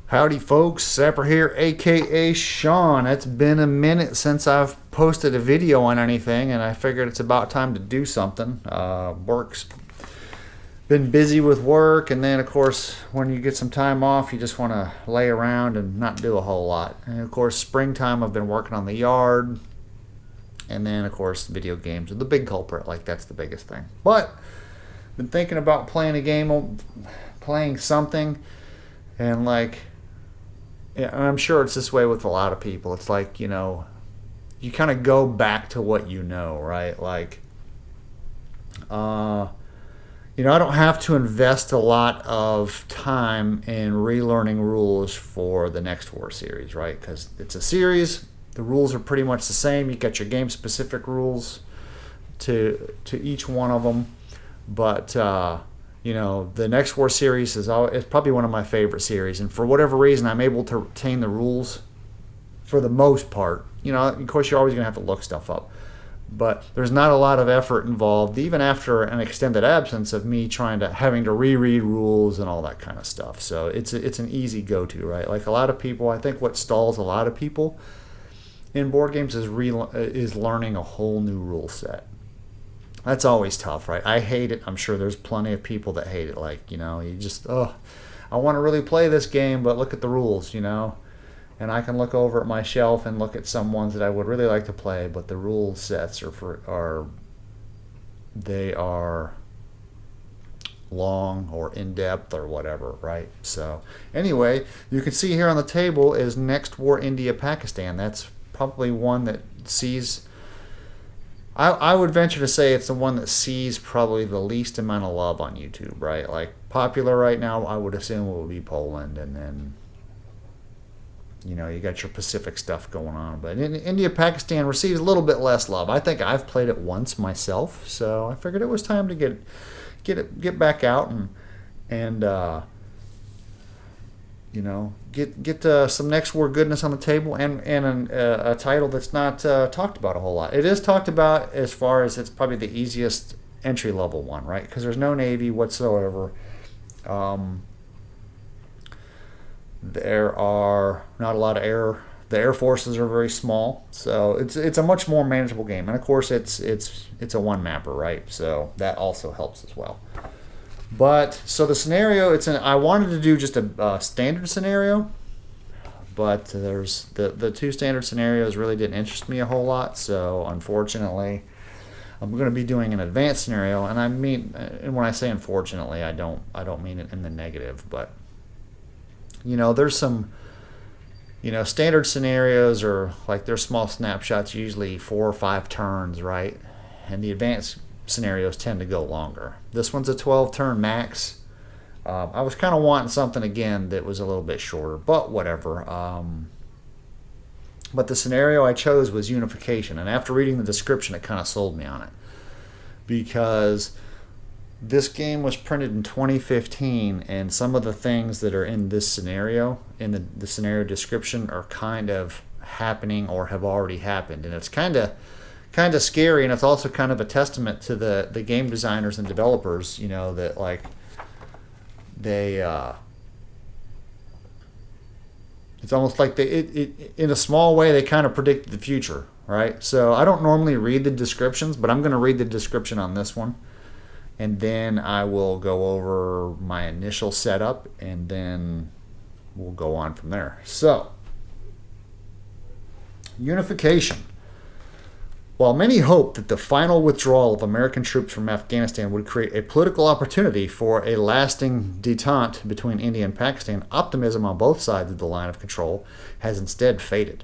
Howdy folks, Sapper here, aka Sean. It's been a minute since I've posted a video on anything, and I figured it's about time to do something. Work's been busy with work, and then of course when you get some time off you just want to lay around and not do a whole lot. And of course springtime I've been working on the yard, and then of course video games are the big culprit. Like, that's the biggest thing. But been thinking about playing a game, playing something, and and I'm sure it's this way with a lot of people. It's like, you kind of go back to what you know, right? I don't have to invest a lot of time in relearning rules for the Next War series, right? Because it's a series, the rules are pretty much the same. You got your game-specific rules to each one of them, but the Next War series is probably one of my favorite series, and for whatever reason, I'm able to retain the rules for the most part. Of course, you're always going to have to look stuff up, but there's not a lot of effort involved, even after an extended absence of me having to reread rules and all that kind of stuff. So it's an easy go-to, right? Like a lot of people, I think what stalls a lot of people in board games is learning a whole new rule set. That's always tough, right? I hate it. I'm sure there's plenty of people that hate it. You just, I want to really play this game, but look at the rules, And I can look over at my shelf and look at some ones that I would really like to play, but the rule sets are long or in-depth or whatever, right? So anyway, you can see here on the table is Next War India Pakistan. That's probably one that sees... I would venture to say it's the one that sees probably the least amount of love on YouTube, right? Like, popular right now, I would assume it would be Poland, and then, you got your Pacific stuff going on. But India, Pakistan receives a little bit less love. I think I've played it once myself, so I figured it was time to get back out and get some Next War goodness on the table, and a title that's not talked about a whole lot. It is talked about as far as it's probably the easiest entry level one, right? Because there's no Navy whatsoever. There are not a lot of air. The air forces are very small, so it's a much more manageable game. And of course, it's a one mapper, right? So that also helps as well. But so the scenario, I wanted to do just a standard scenario, but there's the two standard scenarios really didn't interest me a whole lot. So unfortunately, I'm going to be doing an advanced scenario, and when I say unfortunately, I don't mean it in the negative, but there's some standard scenarios are like they're small snapshots, usually 4 or 5 turns, right? And the advanced scenarios tend to go longer. This one's a 12-turn max. I was kind of wanting something again that was a little bit shorter, but whatever. But the scenario I chose was Unification, and after reading the description, it kind of sold me on it, because this game was printed in 2015, and some of the things that are in this scenario, in the scenario description, are kind of happening or have already happened, and it's kind of scary, and it's also kind of a testament to the game designers and developers, that they it's almost like in a small way they kind of predicted the future, right? So I don't normally read the descriptions, but I'm going to read the description on this one, and then I will go over my initial setup, and then we'll go on from there. So, Unification. While many hoped that the final withdrawal of American troops from Afghanistan would create a political opportunity for a lasting détente between India and Pakistan, optimism on both sides of the line of control has instead faded.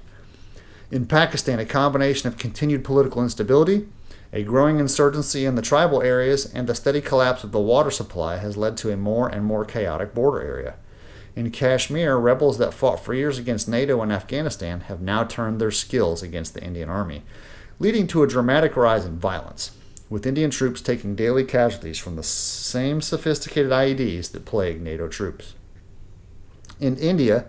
In Pakistan, a combination of continued political instability, a growing insurgency in the tribal areas, and the steady collapse of the water supply has led to a more and more chaotic border area. In Kashmir, rebels that fought for years against NATO and Afghanistan have now turned their skills against the Indian Army, leading to a dramatic rise in violence, with Indian troops taking daily casualties from the same sophisticated IEDs that plague NATO troops. In India,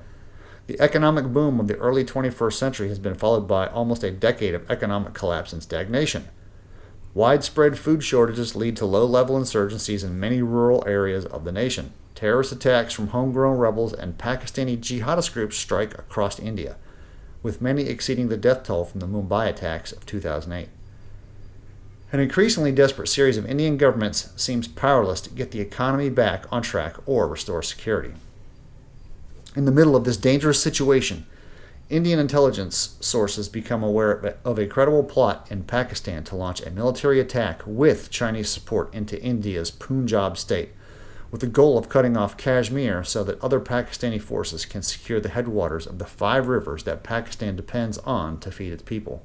the economic boom of the early 21st century has been followed by almost a decade of economic collapse and stagnation. Widespread food shortages lead to low-level insurgencies in many rural areas of the nation. Terrorist attacks from homegrown rebels and Pakistani jihadist groups strike across India, with many exceeding the death toll from the Mumbai attacks of 2008. An increasingly desperate series of Indian governments seems powerless to get the economy back on track or restore security. In the middle of this dangerous situation, Indian intelligence sources become aware of a credible plot in Pakistan to launch a military attack with Chinese support into India's Punjab state, with the goal of cutting off Kashmir so that other Pakistani forces can secure the headwaters of the 5 rivers that Pakistan depends on to feed its people.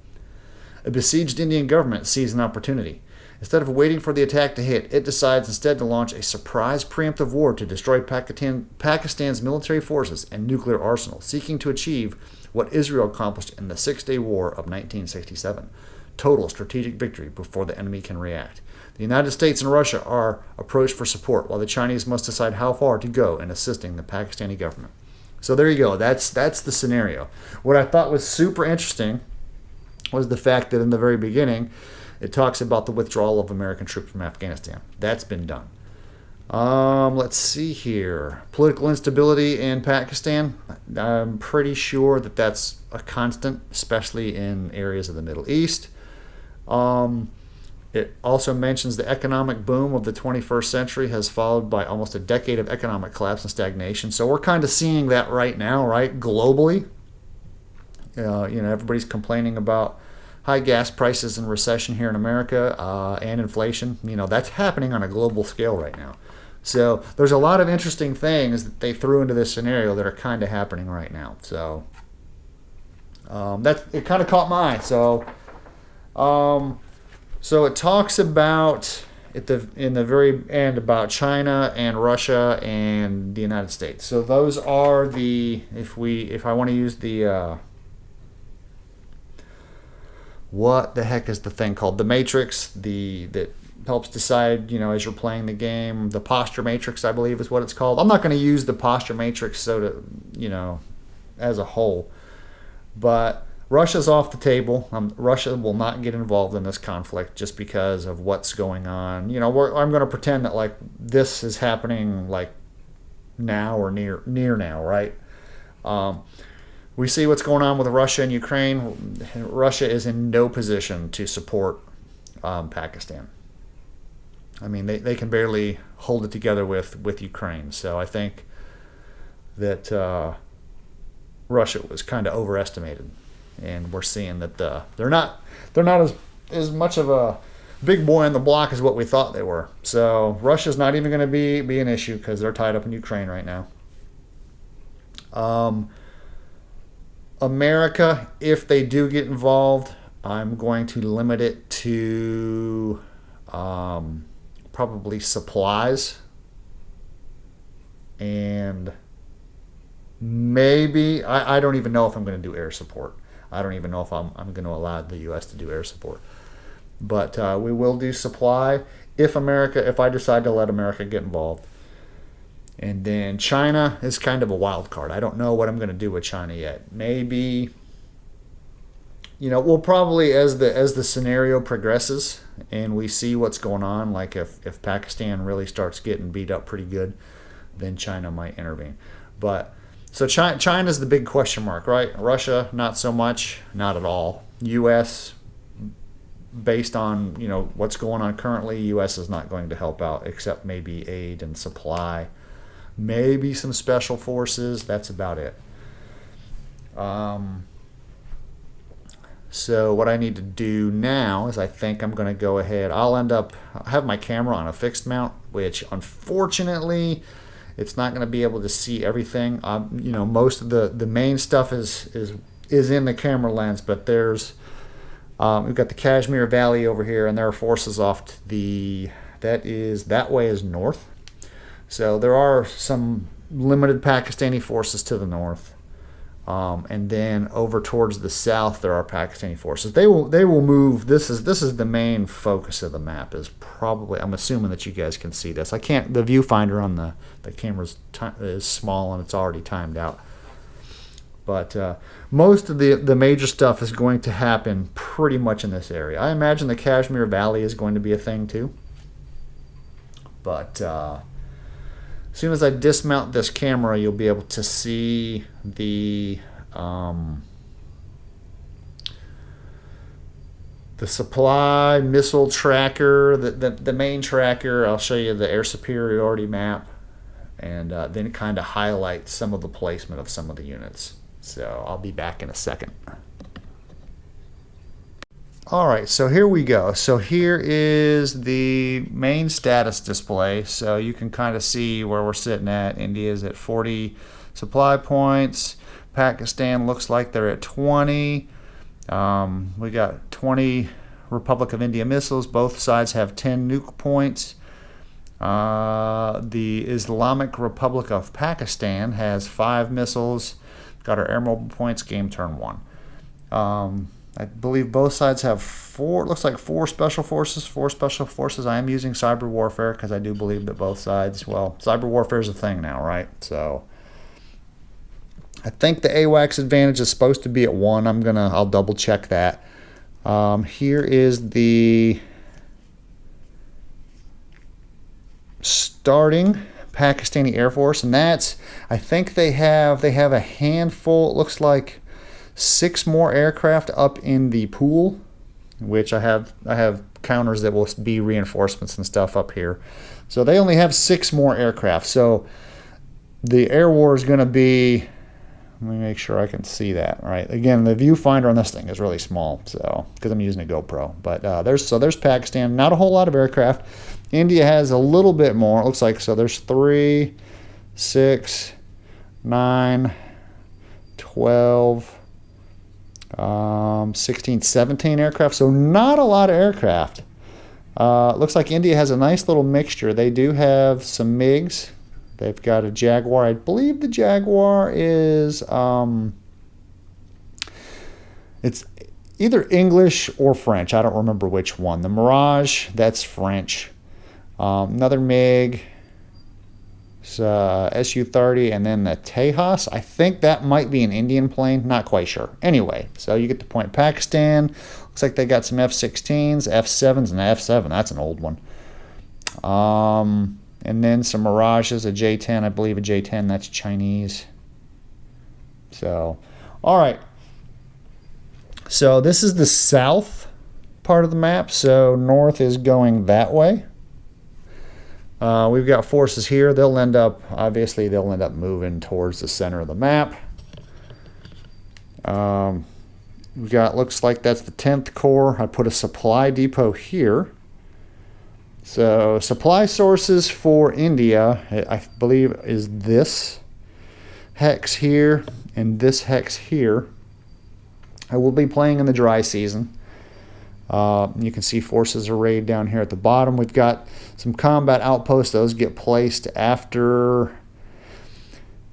A besieged Indian government sees an opportunity. Instead of waiting for the attack to hit, it decides instead to launch a surprise preemptive war to destroy Pakistan's military forces and nuclear arsenal, seeking to achieve what Israel accomplished in the Six-Day War of 1967. Total strategic victory before the enemy can react. The United States and Russia are approached for support, while the Chinese must decide how far to go in assisting the Pakistani government. So there you go. That's the scenario. What I thought was super interesting was the fact that in the very beginning, it talks about the withdrawal of American troops from Afghanistan. That's been done. Let's see here. Political instability in Pakistan. I'm pretty sure that that's a constant, especially in areas of the Middle East. It also mentions the economic boom of the 21st century has followed by almost a decade of economic collapse and stagnation. So we're kind of seeing that right now, right, globally. Everybody's complaining about high gas prices and recession here in America and inflation. That's happening on a global scale right now. So there's a lot of interesting things that they threw into this scenario that are kind of happening right now. So it kind of caught my eye. So it talks about in the very end about China and Russia and the United States. So those are if I want to use the what the heck is the thing called? The matrix, that helps decide, as you're playing the game. The posture matrix, I believe, is what it's called. I'm not going to use the posture matrix as a whole. But Russia's off the table. Russia will not get involved in this conflict just because of what's going on. I'm going to pretend that like this is happening like now or near now, right? We see what's going on with Russia and Ukraine. Russia is in no position to support Pakistan. I mean, they can barely hold it together with Ukraine. So I think that Russia was kind of overestimated, and we're seeing that they're not as much of a big boy on the block as what we thought they were. So Russia's not even going to be an issue because they're tied up in Ukraine right now. America, if they do get involved, I'm going to limit it to probably supplies and maybe, I don't even know if I'm going to do air support. I don't even know if I'm going to allow the U.S. to do air support. But we will do supply if I decide to let America get involved. And then China is kind of a wild card. I don't know what I'm going to do with China yet. Maybe, we'll probably, as the scenario progresses and we see what's going on, like if Pakistan really starts getting beat up pretty good, then China might intervene. But so China's the big question mark, right? Russia, not so much, not at all. U.S., based on what's going on currently, U.S. is not going to help out except maybe aid and supply. Maybe some special forces. That's about it. So what I need to do now is I think I'm going to go ahead. I'll have my camera on a fixed mount, which unfortunately it's not going to be able to see everything. Most of the main stuff is in the camera lens, but there's we've got the Kashmir Valley over here, and there are forces off to that way is north. So there are some limited Pakistani forces to the north, and then over towards the south there are Pakistani forces. They will move. This is the main focus of the map. Is probably, I'm assuming that you guys can see this. I can't. The viewfinder on the camera is small and it's already timed out. But most of the major stuff is going to happen pretty much in this area. I imagine the Kashmir Valley is going to be a thing too. But As soon as I dismount this camera, you'll be able to see the supply missile tracker, the main tracker. I'll show you the air superiority map, and then it kind of highlights some of the placement of some of the units. So I'll be back in a second. Alright, so here we go. So here is the main status display. So you can kind of see where we're sitting at. India's at 40 supply points. Pakistan looks like they're at 20. We got 20 Republic of India missiles. Both sides have 10 nuke points. The Islamic Republic of Pakistan has 5 missiles. Got our air mobile points, game turn 1. I believe both sides have 4, looks like 4 special forces. 4 special forces. I am using cyber warfare because I do believe that both sides, well, cyber warfare is a thing now, right? So I think the AWACS advantage is supposed to be at 1. I'll double check that. Here is the starting Pakistani Air Force, and that's, I think they have a handful, it looks like 6 more aircraft up in the pool, which I have counters that will be reinforcements and stuff up here. So they only have 6 more aircraft. So the air war is going to be, let me make sure I can see that right. Again, the viewfinder on this thing is really small, so because I'm using a GoPro. But there's Pakistan, not a whole lot of aircraft. India has a little bit more. It looks like, so there's 3, 6, 9, 12. 16, 17 aircraft, so not a lot of aircraft. Looks like India has a nice little mixture. They do have some MiGs. They've got a Jaguar. I believe the Jaguar is it's either English or French. I don't remember which one. The Mirage, that's French. Another MiG, Su-30, and then the Tejas. I think that might be an Indian plane. Not quite sure. Anyway, so you get the point. Pakistan, looks like they got some F-16s, F-7s, and an F-7. That's an old one. And then some Mirages, a J-10. I believe a J-10. That's Chinese. So, all right. So this is the south part of the map. So north is going that way. We've got forces here. They'll end up moving towards the center of the map. We've got, looks like that's the 10th Corps. I put a supply depot here. So supply sources for India, I believe, is this hex here and this hex here. I will be playing in the dry season. You can see forces arrayed down here at the bottom. We've got some combat outposts. Those get placed after.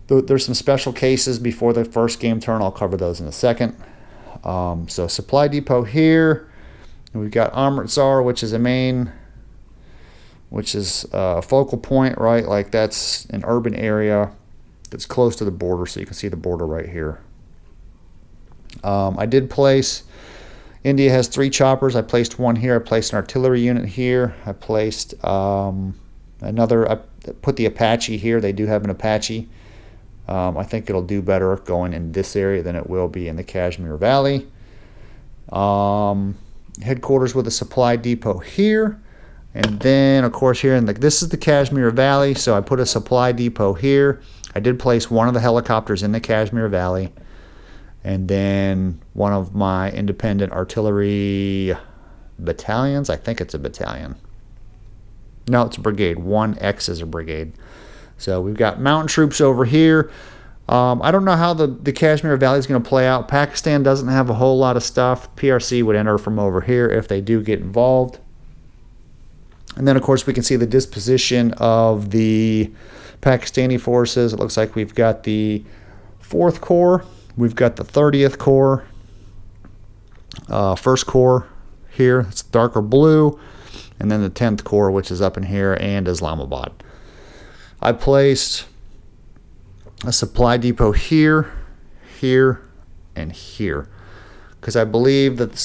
There's some special cases before the first game turn. I'll cover those in a second. So supply depot here. And we've got Amritsar, which is a main, which is a focal point, right? Like that's an urban area that's close to the border. So you can see the border right here. I did place. India has 3 choppers. I placed 1 here. I placed an artillery unit here. I placed another. I put the Apache here. They do have an Apache. I think it'll do better going in this area than it will be in the Kashmir Valley. Headquarters with a supply depot here. And then, of course, here, this is the Kashmir Valley. So I put a supply depot here. I did place one of the helicopters in the Kashmir Valley. And then one of my independent artillery battalions. I think it's a battalion. No, it's a brigade. 1X is a brigade. So we've got mountain troops over here. I don't know how the Kashmir Valley is going to play out. Pakistan doesn't have a whole lot of stuff. PRC would enter from over here if they do get involved. And then, of course, we can see the disposition of the Pakistani forces. It looks like we've got the 4th Corps. We've got the 30th Corps, 1st Corps here, it's darker blue, and then the 10th Corps, which is up in here, and Islamabad. I placed a supply depot here, here, and here, because I believe that the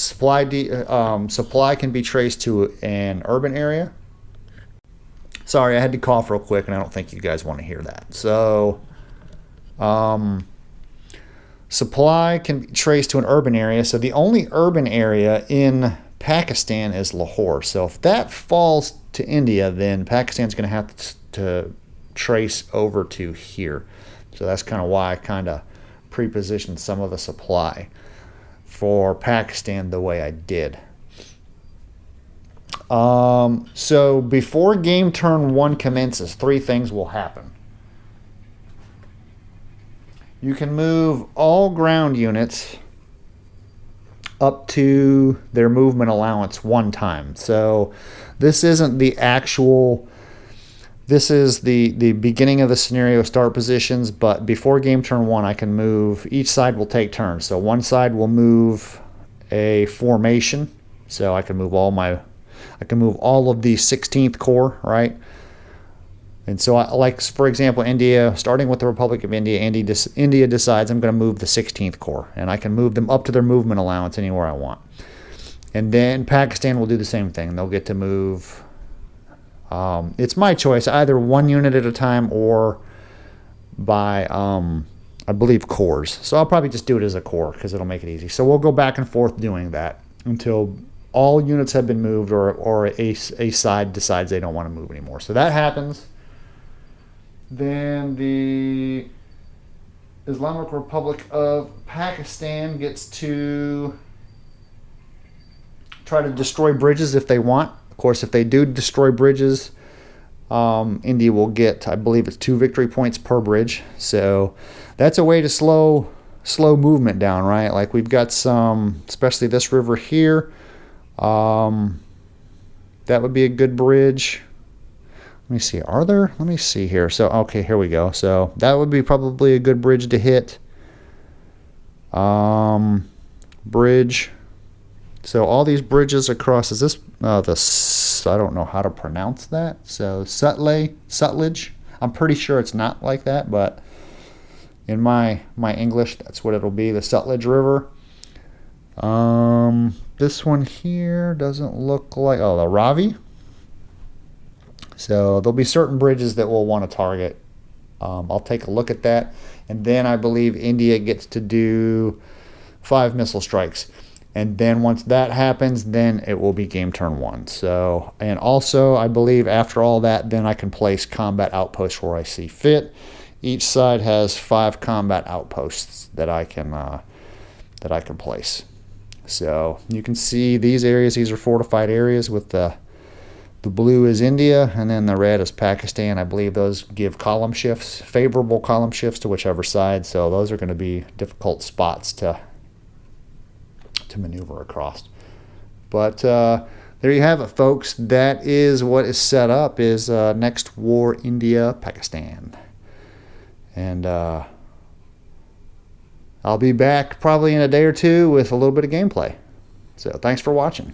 supply can be traced to an urban area. Sorry, I had to cough real quick, and I don't think you guys want to hear that. So, supply can be traced to an urban area. So the only urban area in Pakistan is Lahore. So if that falls to India, then Pakistan's going to have to trace over to here. So that's kind of why I kind of pre-positioned some of the supply for Pakistan the way I did. So before game turn 1 commences, 3 things will happen. You can move all ground units up to their movement allowance 1 time. So this isn't the actual, this is the beginning of the scenario start positions, but before game turn 1 I can move, each side will take turns. So one side will move a formation, so I can move all of the 16th Corps, right? And so, like, for example, India, starting with the Republic of India, India decides I'm going to move the 16th Corps, and I can move them up to their movement allowance anywhere I want. And then Pakistan will do the same thing. They'll get to move, it's my choice, either 1 unit at a time or by, I believe, corps. So I'll probably just do it as a corps because it'll make it easy. So we'll go back and forth doing that until all units have been moved or a side decides they don't want to move anymore. So that happens. Then the Islamic Republic of Pakistan gets to try to destroy bridges if they want. Of course, if they do destroy bridges, India will get, I believe it's 2 victory points per bridge. So that's a way to slow movement down, right? Like we've got some, especially this river here. That would be a good bridge. Let me see. Are there? Let me see here. So, okay, here we go. So that would be probably a good bridge to hit. Bridge. So all these bridges across, is this I don't know how to pronounce that. So Sutlej. I'm pretty sure it's not like that, but in my English, that's what it'll be, the Sutlej River. This one here doesn't look like, the Ravi. So there'll be certain bridges that we'll want to target. I'll take a look at that. And then I believe India gets to do 5 missile strikes. And then once that happens, then it will be game turn 1. So, and also I believe after all that, then I can place combat outposts where I see fit. Each side has 5 combat outposts that I can place. So you can see these areas. These are fortified areas with the blue is India, and then the red is Pakistan. I believe those give column shifts, favorable column shifts to whichever side. So those are going to be difficult spots to maneuver across. But there you have it, folks. That is what is set up, is next war, India, Pakistan. And I'll be back probably in a day or two with a little bit of gameplay. So thanks for watching.